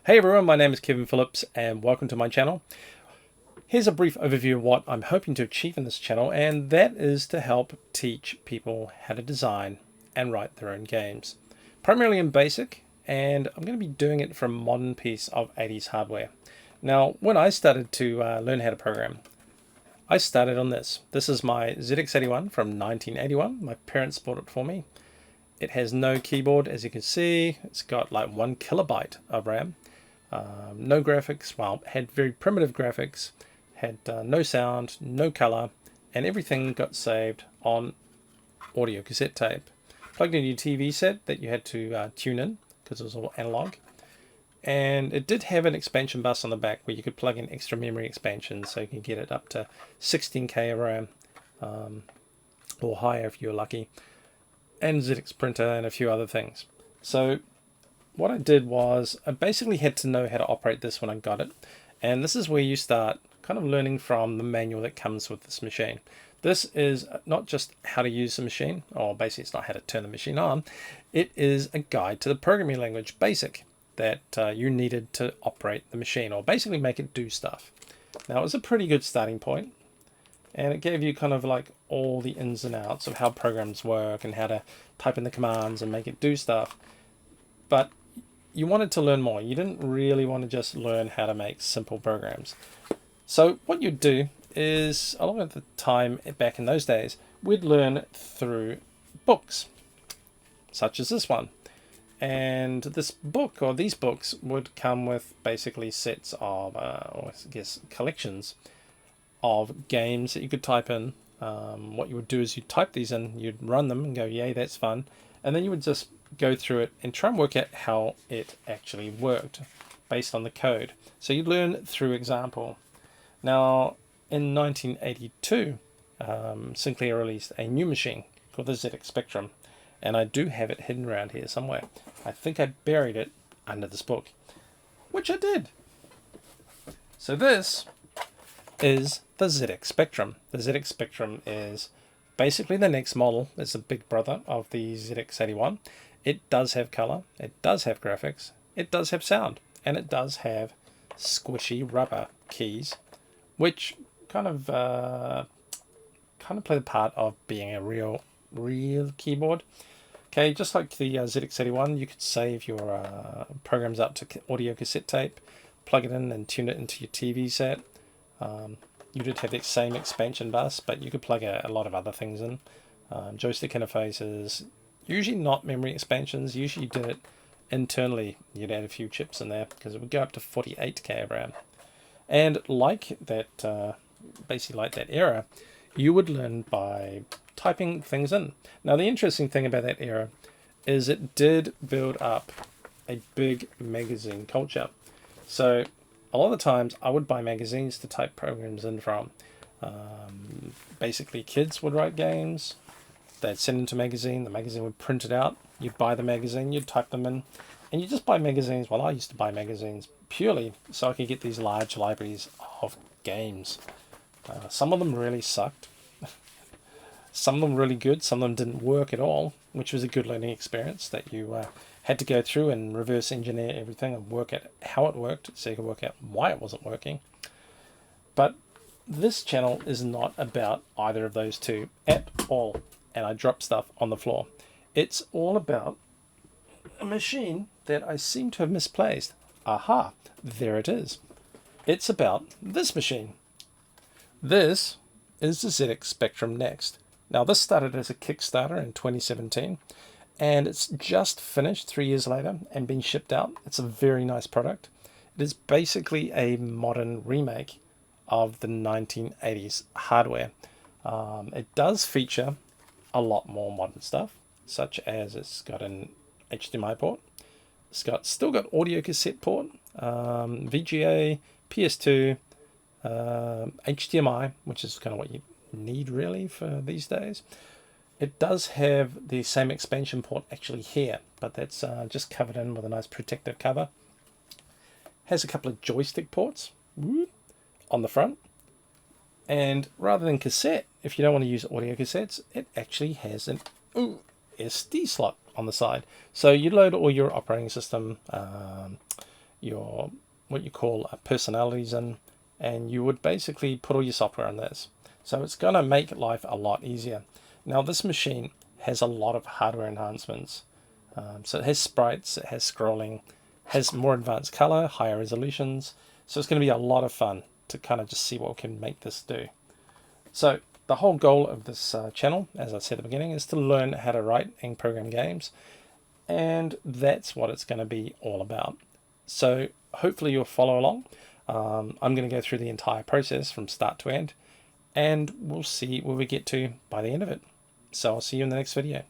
Hey everyone, my name is Kevin Phillips and welcome to my channel. Here's a brief overview of what I'm hoping to achieve in this channel, and that is to help teach people how to design and write their own games. Primarily in BASIC, and I'm going to be doing it from a modern piece of 80s hardware. Now, when I started to learn how to program, I started on this. This is my ZX81 from 1981. My parents bought it for me. It has no keyboard, as you can see. It's got like 1 kilobyte of RAM. No graphics, well, had very primitive graphics, had no sound, no color, and everything got saved on audio cassette tape. Plugged in your TV set that you had to tune in, because it was all analog. And it did have an expansion bus on the back where you could plug in extra memory expansion, so you can get it up to 16K of RAM, or higher if you're lucky, and ZX printer and a few other things. So what I did was I basically had to know how to operate this when I got it, and this is where you start kind of learning from the manual that comes with this machine. This is not just how to use the machine, or basically it's not how to turn the machine on. It is a guide to the programming language BASIC that you needed to operate the machine, or basically make it do stuff. Now, it was a pretty good starting point, and it gave you kind of like all the ins and outs of how programs work and how to type in the commands and make it do stuff. But you wanted to learn more. You didn't really want to just learn how to make simple programs. So what you'd do is, a lot of the time back in those days, we'd learn through books, such as this one. And this book, or these books, would come with basically sets of, or I guess collections of games that you could type in. What you would do is you'd type these in, you'd run them and go, yay, that's fun. And then you would just go through it and try and work out how it actually worked based on the code. So you learn through example. Now, in 1982, Sinclair released a new machine called the ZX Spectrum, and I do have it hidden around here somewhere. I think I buried it under this book, which I did. So this is the ZX Spectrum. The ZX Spectrum is basically the next model. It's a big brother of the ZX81. It does have color, it does have graphics, it does have sound, and it does have squishy rubber keys, which kind of play the part of being a real keyboard. Okay, just like the ZX81, you could save your programs up to audio cassette tape, plug it in and tune it into your TV set. You did have the same expansion bus, but you could plug a lot of other things in. Joystick interfaces, usually not memory expansions. Usually you did it internally. You'd add a few chips in there because it would go up to 48K of RAM. And like that, basically like that era, you would learn by typing things in. Now, the interesting thing about that era is it did build up a big magazine culture. So a lot of the times I would buy magazines to type programs in from. Basically, kids would write games. They'd send them to magazine. The magazine would print it out. You'd buy the magazine. You'd type them in. And you just buy magazines. Well, I used to buy magazines purely so I could get these large libraries of games. Some of them really sucked. Some of them really good. Some of them didn't work at all, which was a good learning experience that you had to go through and reverse engineer everything and work out how it worked so you could work out why it wasn't working. But this channel is not about either of those two at all. And I drop stuff on the floor. It's all about a machine that I seem to have misplaced. Aha, there it is. It's about this machine. This is the ZX Spectrum Next. Now, this started as a Kickstarter in 2017, and it's just finished 3 years later and been shipped out. It's a very nice product. It is basically a modern remake of the 1980s hardware. It does feature a lot more modern stuff, such as it's got an HDMI port. It's still got audio cassette port, VGA, PS2, HDMI, which is kind of what you need really for these days. It does have the same expansion port actually here, but that's just covered in with a nice protective cover. Has a couple of joystick ports on the front. And rather than cassette, if you don't want to use audio cassettes, it actually has an SD slot on the side. So you load all your operating system, your what you call personalities in, and you would basically put all your software in this. So it's going to make life a lot easier. Now this machine has a lot of hardware enhancements. So it has sprites, it has scrolling, has more advanced color, higher resolutions. So it's going to be a lot of fun to kind of just see what we can make this do. So the whole goal of this channel, as I said at the beginning, is to learn how to write and program games. And that's what it's going to be all about. So hopefully you'll follow along. I'm going to go through the entire process from start to end, and we'll see where we get to by the end of it. So I'll see you in the next video.